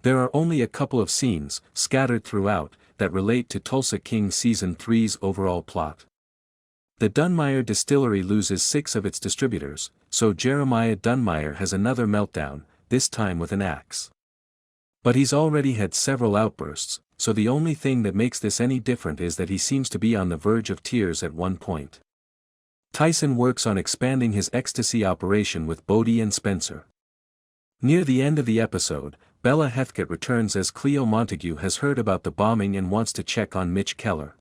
There are only a couple of scenes, scattered throughout, that relate to Tulsa King Season 3's overall plot. The Dunmire Distillery loses 6 of its distributors, so Jeremiah Dunmire has another meltdown, this time with an axe. But he's already had several outbursts, so the only thing that makes this any different is that he seems to be on the verge of tears at one point. Tyson works on expanding his ecstasy operation with Bodhi and Spencer. Near the end of the episode, Bella Heathcote returns as Cleo Montague has heard about the bombing and wants to check on Mitch Keller.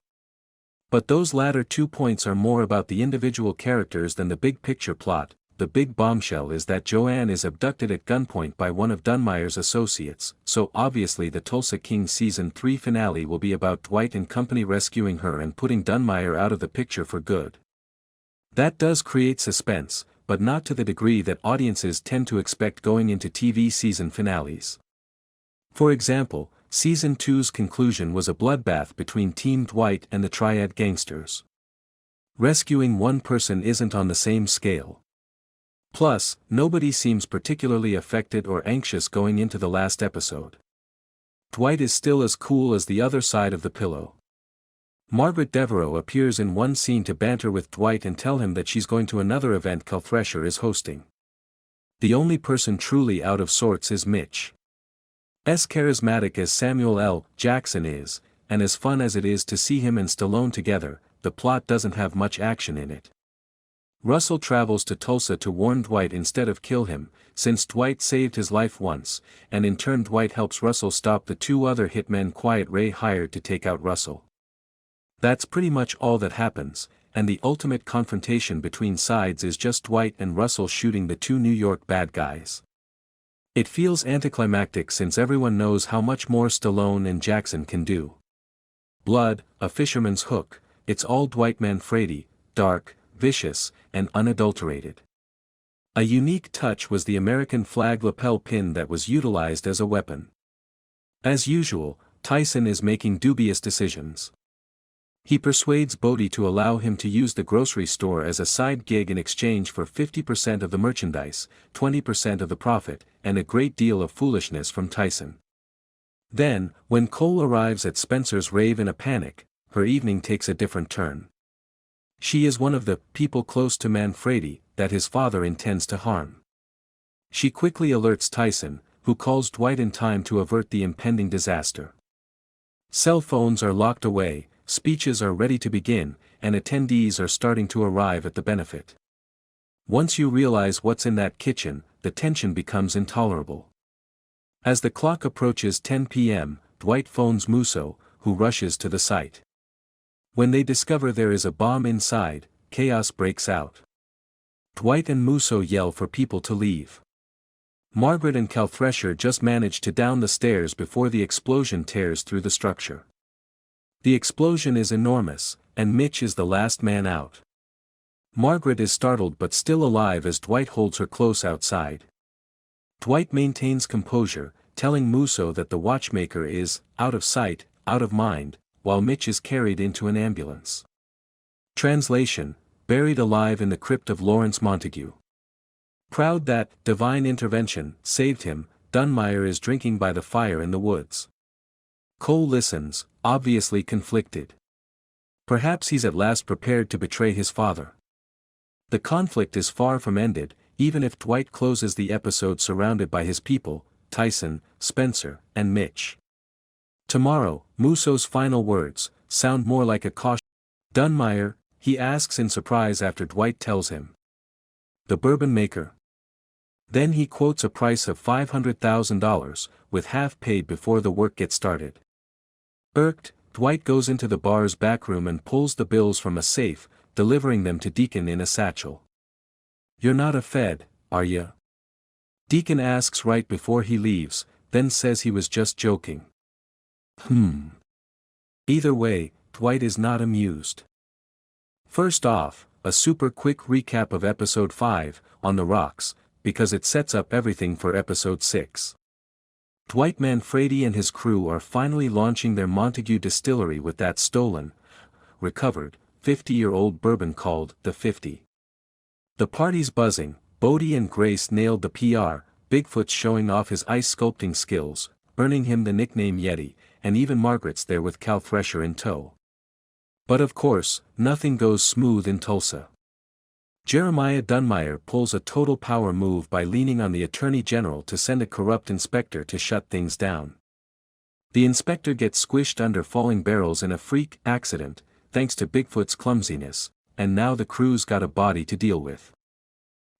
But those latter 2 points are more about the individual characters than the big picture plot. The big bombshell is that Joanne is abducted at gunpoint by one of Dunmire's associates, so obviously the Tulsa King Season 3 finale will be about Dwight and company rescuing her and putting Dunmire out of the picture for good. That does create suspense, but not to the degree that audiences tend to expect going into TV season finales. For example, Season 2's conclusion was a bloodbath between Team Dwight and the Triad gangsters. Rescuing one person isn't on the same scale. Plus, nobody seems particularly affected or anxious going into the last episode. Dwight is still as cool as the other side of the pillow. Margaret Devereaux appears in one scene to banter with Dwight and tell him that she's going to another event Cal Thresher is hosting. The only person truly out of sorts is Mitch. As charismatic as Samuel L. Jackson is, and as fun as it is to see him and Stallone together, the plot doesn't have much action in it. Russell travels to Tulsa to warn Dwight instead of kill him, since Dwight saved his life once, and in turn Dwight helps Russell stop the 2 other hitmen Quiet Ray hired to take out Russell. That's pretty much all that happens, and the ultimate confrontation between sides is just Dwight and Russell shooting the 2 New York bad guys. It feels anticlimactic since everyone knows how much more Stallone and Jackson can do. Blood, a fisherman's hook, it's all Dwight Manfredi, dark, vicious, and unadulterated. A unique touch was the American flag lapel pin that was utilized as a weapon. As usual, Tyson is making dubious decisions. He persuades Bohdi to allow him to use the grocery store as a side gig in exchange for 50% of the merchandise, 20% of the profit, and a great deal of foolishness from Tyson. Then, when Cole arrives at Spencer's rave in a panic, her evening takes a different turn. She is one of the people close to Manfredi that his father intends to harm. She quickly alerts Tyson, who calls Dwight in time to avert the impending disaster. Cell phones are locked away, speeches are ready to begin, and attendees are starting to arrive at the benefit. Once you realize what's in that kitchen, the tension becomes intolerable. As the clock approaches 10 p.m., Dwight phones Musso, who rushes to the site. When they discover there is a bomb inside, chaos breaks out. Dwight and Musso yell for people to leave. Margaret and Cal Thresher just manage to down the stairs before the explosion tears through the structure. The explosion is enormous, and Mitch is the last man out. Margaret is startled but still alive as Dwight holds her close outside. Dwight maintains composure, telling Musso that the watchmaker is out of sight, out of mind, while Mitch is carried into an ambulance. Translation: buried alive in the crypt of Lawrence Montague. Proud that divine intervention saved him, Dunmire is drinking by the fire in the woods. Cole listens, obviously conflicted. Perhaps he's at last prepared to betray his father. The conflict is far from ended, even if Dwight closes the episode surrounded by his people, Tyson, Spencer, and Mitch. Tomorrow, Musso's final words sound more like a caution. Dunmire, he asks in surprise after Dwight tells him. The bourbon maker. Then he quotes a price of $500,000, with half paid before the work gets started. Irked, Dwight goes into the bar's backroom and pulls the bills from a safe, delivering them to Deacon in a satchel. "You're not a Fed, are ya?" Deacon asks right before he leaves, then says he was just joking. Either way, Dwight is not amused. First off, a super quick recap of Episode 5, On the Rocks, because it sets up everything for Episode 6. Dwight Manfredi and his crew are finally launching their Montague Distillery with that stolen, recovered, 50-year-old bourbon called the 50. The party's buzzing, Bohdi and Grace nailed the PR, Bigfoot's showing off his ice sculpting skills, earning him the nickname Yeti, and even Margaret's there with Cal Thresher in tow. But of course, nothing goes smooth in Tulsa. Jeremiah Dunmire pulls a total power move by leaning on the Attorney General to send a corrupt inspector to shut things down. The inspector gets squished under falling barrels in a freak accident, thanks to Bigfoot's clumsiness, and now the crew's got a body to deal with.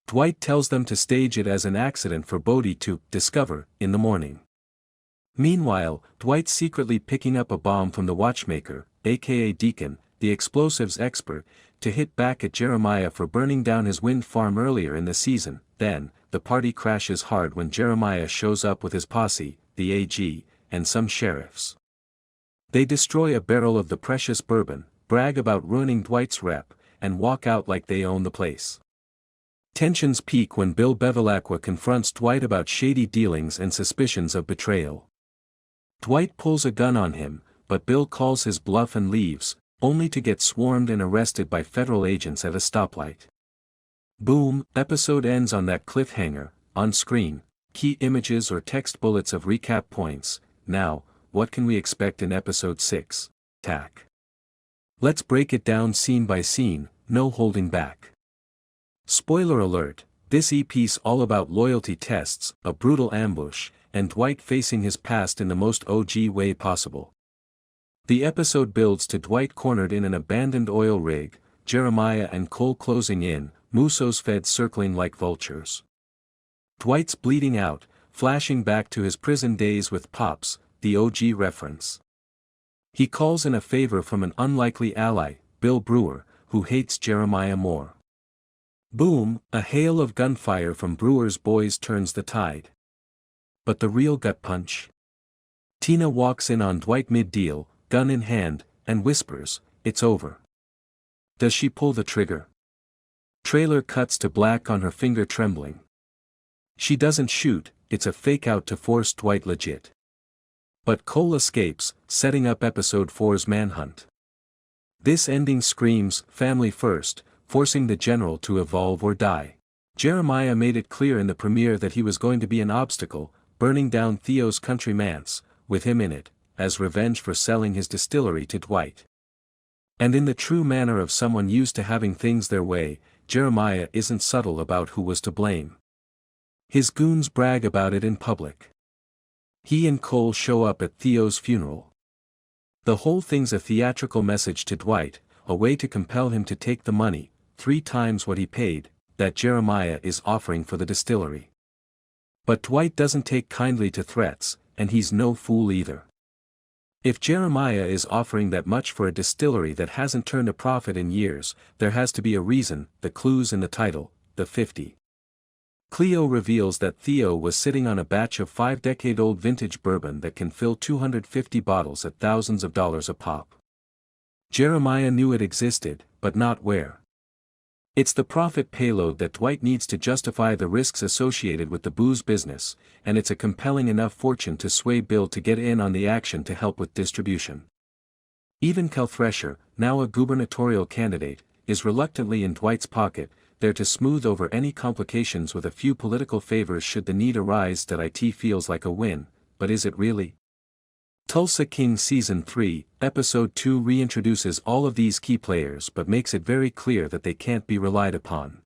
Dwight tells them to stage it as an accident for Bohdi to discover in the morning. Meanwhile, Dwight's secretly picking up a bomb from the watchmaker, aka Deacon, the explosives expert, to hit back at Jeremiah for burning down his wind farm earlier in the season. Then, the party crashes hard when Jeremiah shows up with his posse, the AG, and some sheriffs. They destroy a barrel of the precious bourbon, brag about ruining Dwight's rep, and walk out like they own the place. Tensions peak when Bill Bevilacqua confronts Dwight about shady dealings and suspicions of betrayal. Dwight pulls a gun on him, but Bill calls his bluff and leaves, only to get swarmed and arrested by federal agents at a stoplight. Boom, episode ends on that cliffhanger. On screen, key images or text bullets of recap points. Now, what can we expect in episode 6? Tack. Let's break it down scene by scene, no holding back. Spoiler alert, this EP's all about loyalty tests, a brutal ambush, and Dwight facing his past in the most OG way possible. The episode builds to Dwight cornered in an abandoned oil rig, Jeremiah and Cole closing in, Musso's feds circling like vultures. Dwight's bleeding out, flashing back to his prison days with Pops, the OG reference. He calls in a favor from an unlikely ally, Bill Brewer, who hates Jeremiah more. Boom, a hail of gunfire from Brewer's boys turns the tide. But the real gut punch? Tina walks in on Dwight mid-deal, gun in hand, and whispers, "It's over." Does she pull the trigger? Trailer cuts to black on her finger trembling. She doesn't shoot, it's a fake-out to force Dwight legit. But Cole escapes, setting up episode 4's manhunt. This ending screams, family first, forcing the general to evolve or die. Jeremiah made it clear in the premiere that he was going to be an obstacle, burning down Theo's country manse, with him in it, as revenge for selling his distillery to Dwight. And in the true manner of someone used to having things their way, Jeremiah isn't subtle about who was to blame. His goons brag about it in public. He and Cole show up at Theo's funeral. The whole thing's a theatrical message to Dwight, a way to compel him to take the money, 3 times what he paid, that Jeremiah is offering for the distillery. But Dwight doesn't take kindly to threats, and he's no fool either. If Jeremiah is offering that much for a distillery that hasn't turned a profit in years, there has to be a reason. The clues in the title, the 50. Cleo reveals that Theo was sitting on a batch of 5-decade-old vintage bourbon that can fill 250 bottles at thousands of dollars a pop. Jeremiah knew it existed, but not where. It's the profit payload that Dwight needs to justify the risks associated with the booze business, and it's a compelling enough fortune to sway Bill to get in on the action to help with distribution. Even Cal Thresher, now a gubernatorial candidate, is reluctantly in Dwight's pocket, there to smooth over any complications with a few political favors should the need arise. That it feels like a win, but is it really? Tulsa King Season 3, Episode 2 reintroduces all of these key players but makes it very clear that they can't be relied upon.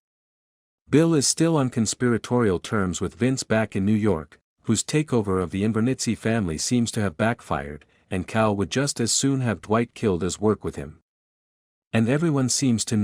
Bill is still on conspiratorial terms with Vince back in New York, whose takeover of the Invernizzi family seems to have backfired, and Cal would just as soon have Dwight killed as work with him. And everyone seems to know